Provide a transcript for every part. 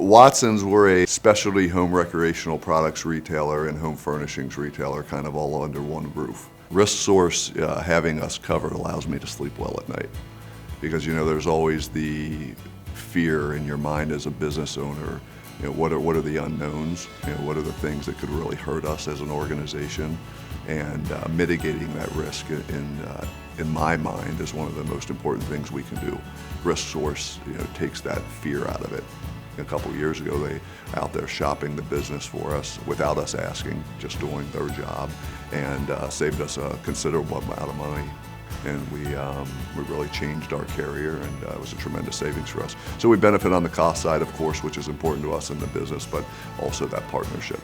Watson's, we're a specialty home recreational products retailer and home furnishings retailer, kind of all under one roof. RiskSOURCE, having us covered, allows me to sleep well at night, because there's always the fear in your mind as a business owner. What are the unknowns? What are the things that could really hurt us as an organization? And mitigating that risk, in my mind, is one of the most important things we can do. RiskSOURCE, takes that fear out of it. A couple of years ago, they out there shopping the business for us without us asking, just doing their job, and saved us a considerable amount of money. And we really changed our carrier, and it was a tremendous savings for us. So we benefit on the cost side, of course, which is important to us in the business, but also that partnership.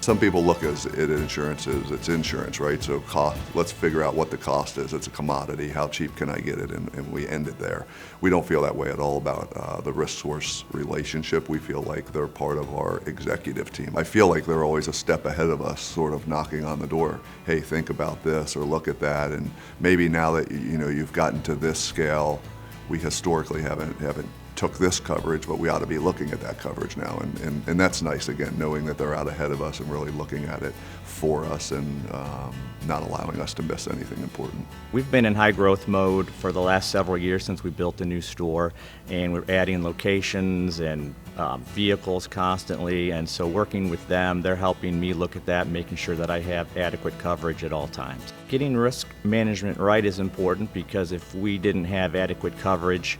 Some people look at insurance as it's insurance, right? So cost, let's figure out what the cost is. It's a commodity. How cheap can I get it? And we end it there. We don't feel that way at all about the RiskSOURCE relationship. We feel like they're part of our executive team. I feel like they're always a step ahead of us, sort of knocking on the door. Hey, think about this or look at that. And maybe now that you've gotten to this scale, we historically haven't took this coverage, but we ought to be looking at that coverage now, and that's nice, again, knowing that they're out ahead of us and really looking at it for us, and not allowing us to miss anything important. We've been in high growth mode for the last several years since we built a new store, and we're adding locations and vehicles constantly, and so working with them, they're helping me look at that, making sure that I have adequate coverage at all times. Getting risk management right is important, because if we didn't have adequate coverage,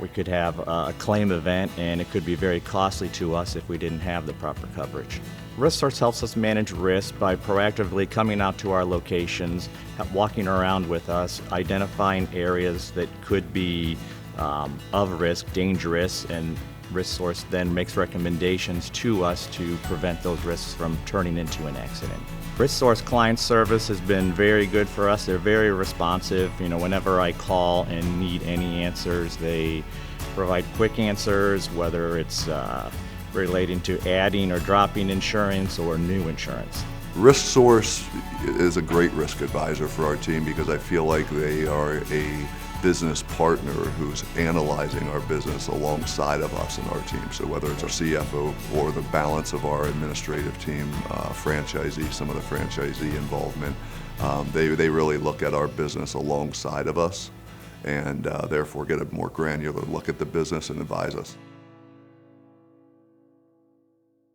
we could have a claim event, and it could be very costly to us if we didn't have the proper coverage. RiskSOURCE helps us manage risk by proactively coming out to our locations, walking around with us, identifying areas that could be of risk, dangerous, and RiskSOURCE then makes recommendations to us to prevent those risks from turning into an accident. RiskSOURCE client service has been very good for us. They're very responsive. Whenever I call and need any answers, they provide quick answers, whether it's relating to adding or dropping insurance or new insurance. RiskSOURCE is a great risk advisor for our team, because I feel like they are a business partner who's analyzing our business alongside of us and our team. So whether it's our CFO or the balance of our administrative team, franchisee, some of the franchisee involvement, they really look at our business alongside of us, and therefore get a more granular look at the business and advise us.